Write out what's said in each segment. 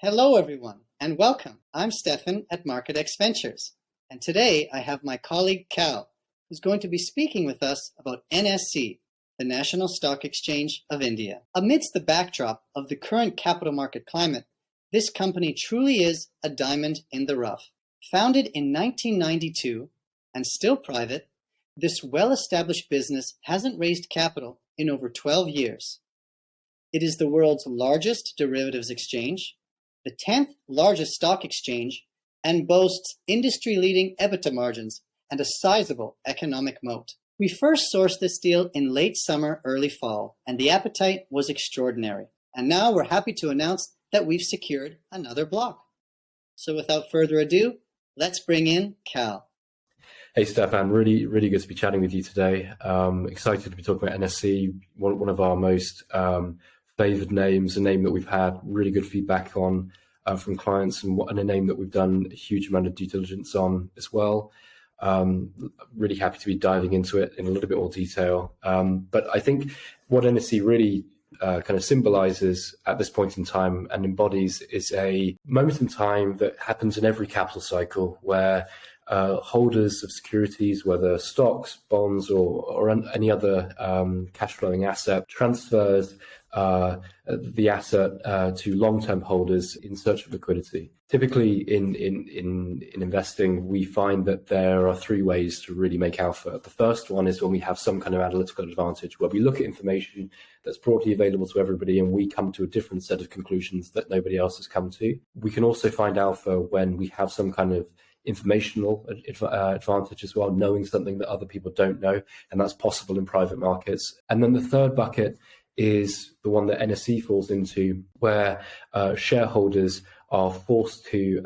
Hello, everyone, and welcome. I'm Stefan at MarketX Ventures, and today I have my colleague Cal, who's going to be speaking with us about NSE, the National Stock Exchange of India. Amidst the backdrop of the current capital market climate, this company truly is a diamond in the rough. Founded in 1992 and still private, this well-established business hasn't raised capital in over 12 years. It is the world's largest derivatives exchange, the 10th largest stock exchange, and boasts industry-leading EBITDA margins and a sizable economic moat. We first sourced this deal in late summer, early fall, and the appetite was extraordinary. And now we're happy to announce that we've secured another block. So without further ado, let's bring in Cal. Hey Stefan, really good to be chatting with you today. Excited to be talking about NSE, one of our most favored names, a name that we've had really good feedback on from clients, and a name that we've done a huge amount of due diligence on as well. Really happy to be diving into it in a little bit more detail. But I think what NSE really kind of symbolizes at this point in time and embodies is a moment in time that happens in every capital cycle where holders of securities, whether stocks, bonds, or any other cash flowing asset, transfers the asset to long-term holders in search of liquidity. Typically in investing, we find that there are three ways to really make alpha. The first one is when we have some kind of analytical advantage, where we look at information that's broadly available to everybody and we come to a different set of conclusions that nobody else has come to. We can also find alpha when we have some kind of informational advantage as well, knowing something that other people don't know, and that's possible in private markets. And then the third bucket is the one that NSE falls into, where shareholders are forced to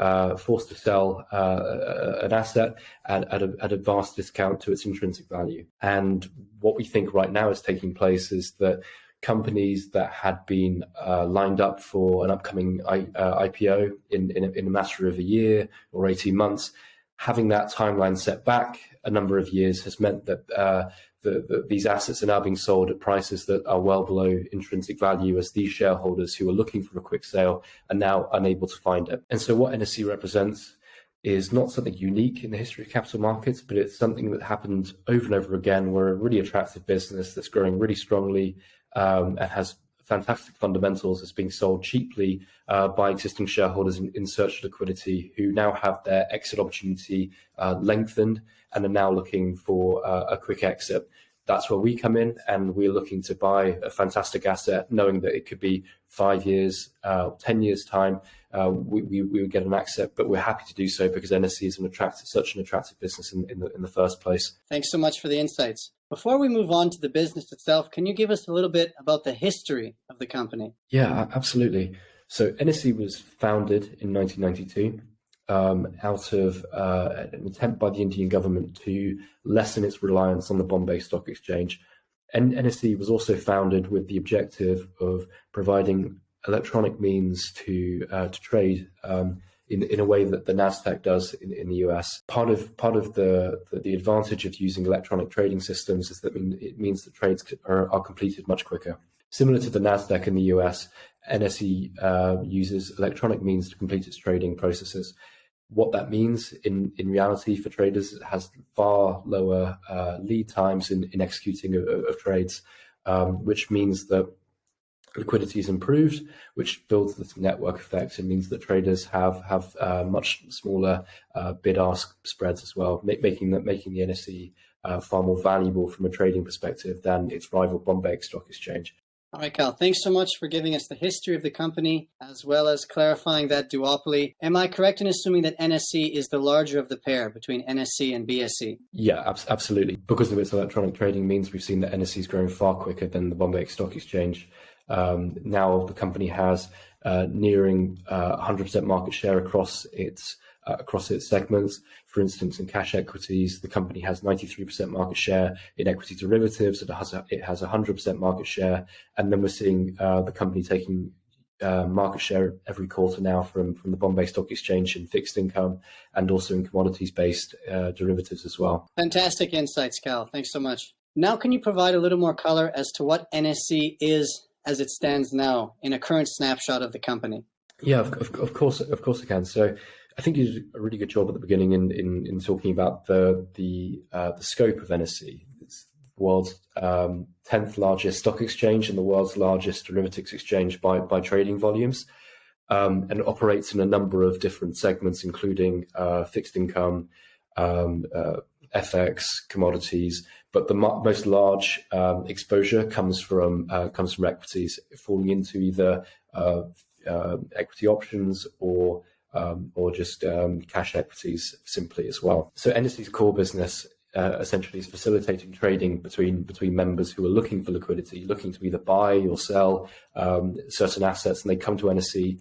sell an asset at a vast discount to its intrinsic value. And what we think right now is taking place is that companies that had been lined up for an upcoming IPO in a matter of a year or 18 months, having that timeline set back a number of years has meant that these assets are now being sold at prices that are well below intrinsic value, as these shareholders who are looking for a quick sale are now unable to find it. And so what NSE represents is not something unique in the history of capital markets, but it's something that happened over and over again. We're a really attractive business that's growing really strongly and has fantastic fundamentals, is being sold cheaply by existing shareholders in search of liquidity, who now have their exit opportunity lengthened and are now looking for a quick exit. That's where we come in, and we're looking to buy a fantastic asset, knowing that it could be 5 years, 10 years time. We would get an exit, but we're happy to do so because NSE is such an attractive business in the first place. Thanks so much for the insights. Before we move on to the business itself, can you give us a little bit about the history of the company? Yeah, absolutely. So NSE was founded in 1992 out of an attempt by the Indian government to lessen its reliance on the Bombay Stock Exchange. And NSE was also founded with the objective of providing electronic means to trade in a way that the Nasdaq does in the US. Part of the advantage of using electronic trading systems is that it means that trades are completed much quicker. Similar to the Nasdaq in the US, NSE uses electronic means to complete its trading processes. What that means in reality for traders, it has far lower lead times in executing of trades, which means that liquidity is improved, which builds this network effect and means that traders have much smaller bid-ask spreads as well, making the NSE far more valuable from a trading perspective than its rival Bombay Stock Exchange. All right, Cal, thanks so much for giving us the history of the company, as well as clarifying that duopoly. Am I correct in assuming that NSE is the larger of the pair between NSE and BSE? Yeah, absolutely. Because of its electronic trading means, we've seen that NSE is growing far quicker than the Bombay Stock Exchange. Now the company has nearing 100% market share across its segments. For instance, in cash equities, the company has 93% market share. In equity derivatives, it has 100% market share. And then we're seeing the company taking market share every quarter now from the Bombay Stock Exchange in fixed income and also in commodities-based derivatives as well. Fantastic insights, Cal. Thanks so much. Now, can you provide a little more color as to what NSE is as it stands now in a current snapshot of the company? Yeah, of course I can. So I think you did a really good job at the beginning in talking about the scope of NSE. It's the world's 10th largest stock exchange and the world's largest derivatives exchange by trading volumes, and it operates in a number of different segments, including fixed income, FX, commodities. But the most large exposure comes from equities, falling into either equity options or just cash equities simply as well. So NSE's core business essentially is facilitating trading between members who are looking for liquidity, looking to either buy or sell certain assets, and they come to NSE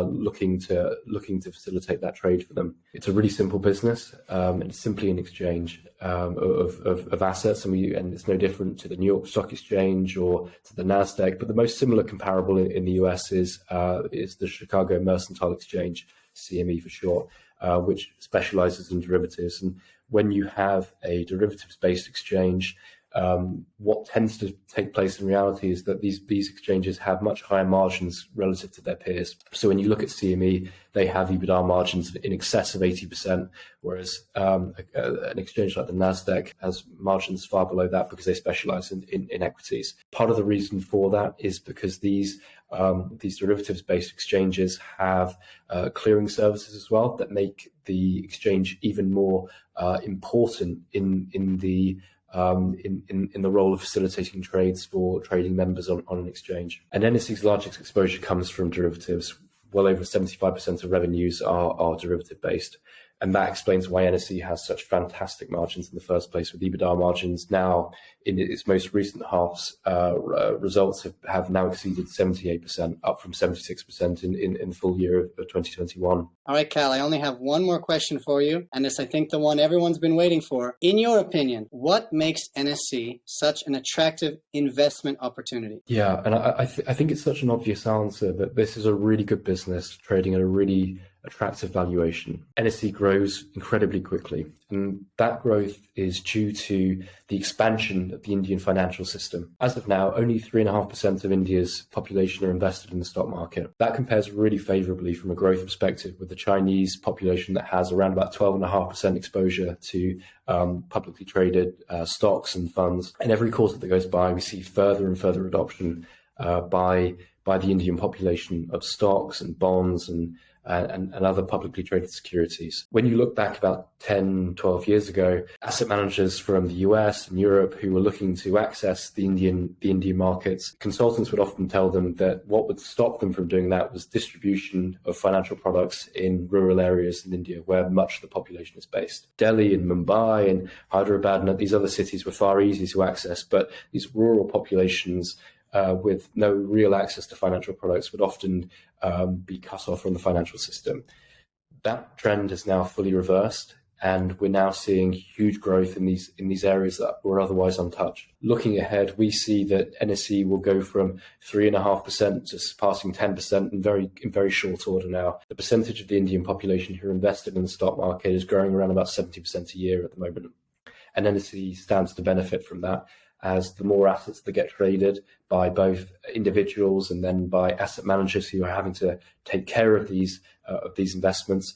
looking to facilitate that trade for them. It's a really simple business, and it's simply an exchange of assets, and it's no different to the New York Stock Exchange or to the Nasdaq. But the most similar comparable in the US is the Chicago Mercantile Exchange, CME for short, which specializes in derivatives. And when you have a derivatives-based exchange, what tends to take place in reality is that these exchanges have much higher margins relative to their peers. So when you look at CME, they have EBITDA margins in excess of 80%, whereas an exchange like the Nasdaq has margins far below that because they specialize in equities. Part of the reason for that is because these derivatives-based exchanges have clearing services as well that make the exchange even more important in the role of facilitating trades for trading members on an exchange. And NSE's largest exposure comes from derivatives. Well over 75% of revenues are derivative based. And that explains why NSE has such fantastic margins in the first place, with EBITDA margins now in its most recent halves results have now exceeded 78%, up from 76% in the full year of 2021. All right, Cal, I only have one more question for you, and it's, I think, the one everyone's been waiting for. In your opinion, what makes NSE such an attractive investment opportunity? Yeah, and I think it's such an obvious answer that this is a really good business trading at a really attractive valuation. NSE grows incredibly quickly, and that growth is due to the expansion of the Indian financial system. As of now, only 3.5% of India's population are invested in the stock market. That compares really favorably from a growth perspective with the Chinese population that has around about 12.5% exposure to publicly traded stocks and funds. And every quarter that goes by, we see further and further adoption by the Indian population of stocks and bonds and other publicly traded securities. When you look back about 10, 12 years ago, asset managers from the US and Europe who were looking to access the Indian markets, consultants would often tell them that what would stop them from doing that was distribution of financial products in rural areas in India where much of the population is based. Delhi and Mumbai and Hyderabad and these other cities were far easier to access, but these rural populations with no real access to financial products would often be cut off from the financial system. That trend is now fully reversed, and we're now seeing huge growth in these areas that were otherwise untouched. Looking ahead, we see that NSE will go from 3.5% to surpassing 10% in very short order now. The percentage of the Indian population who are invested in the stock market is growing around about 70% a year at the moment, and NSE stands to benefit from that, as the more assets that get traded by both individuals and then by asset managers who are having to take care of these investments,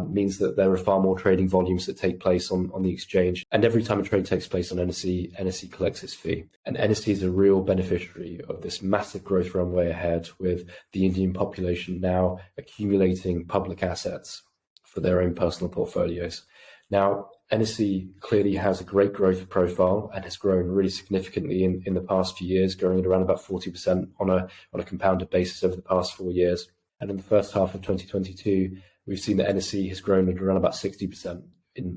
means that there are far more trading volumes that take place on the exchange. And every time a trade takes place on NSE collects its fee. And NSE is a real beneficiary of this massive growth runway ahead, with the Indian population now accumulating public assets for their own personal portfolios. Now, NSE clearly has a great growth profile and has grown really significantly in the past few years, growing at around about 40% on a compounded basis over the past 4 years. And in the first half of 2022, we've seen that NSE has grown at around about 60%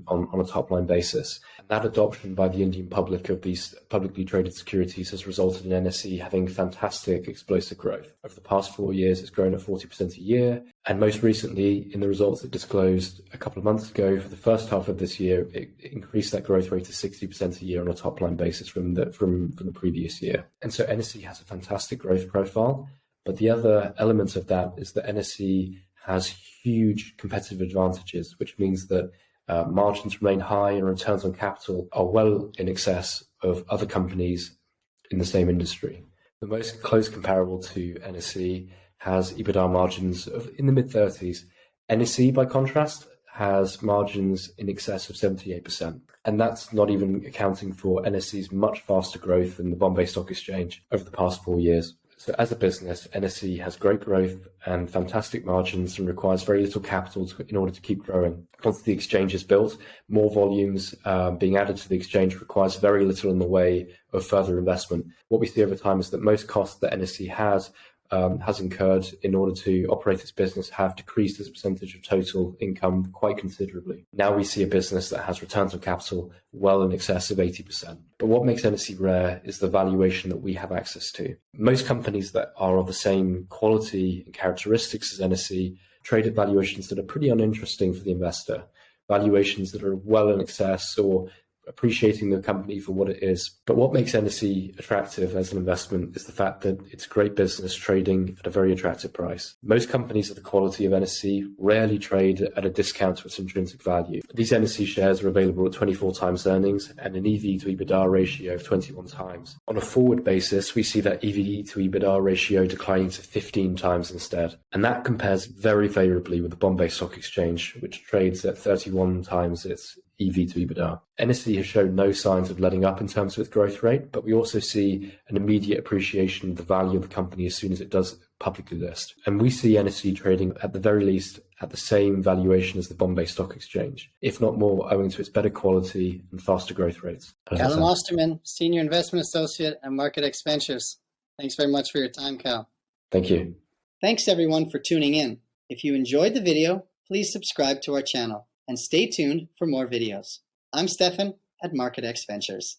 on a top line basis. And that adoption by the Indian public of these publicly traded securities has resulted in NSE having fantastic explosive growth. Over the past 4 years, it's grown at 40% a year. And most recently, in the results it disclosed a couple of months ago, for the first half of this year, it increased that growth rate to 60% a year on a top line basis from the previous year. And so NSE has a fantastic growth profile. But the other element of that is that NSE has huge competitive advantages, which means that margins remain high and returns on capital are well in excess of other companies in the same industry. The most close comparable to NSE has EBITDA margins in the mid-30s. NSE, by contrast, has margins in excess of 78%. And that's not even accounting for NSE's much faster growth than the Bombay Stock Exchange over the past 4 years. So as a business, NSE has great growth and fantastic margins and requires very little capital in order to keep growing. Once the exchange is built, more volumes being added to the exchange requires very little in the way of further investment. What we see over time is that most costs that NSE has incurred in order to operate its business have decreased as a percentage of total income quite considerably. Now we see a business that has returns on capital well in excess of 80%. But what makes NSE rare is the valuation that we have access to. Most companies that are of the same quality and characteristics as NSE trade at valuations that are pretty uninteresting for the investor, valuations that are well in excess or appreciating the company for what it is. But what makes NSE attractive as an investment is the fact that it's a great business trading at a very attractive price. Most companies of the quality of NSE rarely trade at a discount to its intrinsic value. These NSE shares are available at 24 times earnings and an EV to EBITDA ratio of 21 times. On a forward basis, we see that EV to EBITDA ratio declining to 15 times instead. And that compares very favorably with the Bombay Stock Exchange, which trades at 31 times its EV to EBITDA. NSE has shown no signs of letting up in terms of its growth rate, but we also see an immediate appreciation of the value of the company as soon as it does publicly list. And we see NSE trading at the very least at the same valuation as the Bombay Stock Exchange, if not more, owing to its better quality and faster growth rates. Callum Osterman, Senior Investment Associate at MarketX Ventures. Thanks very much for your time, Cal. Thank you. Thanks everyone for tuning in. If you enjoyed the video, please subscribe to our channel and stay tuned for more videos. I'm Stefan at MarketX Ventures.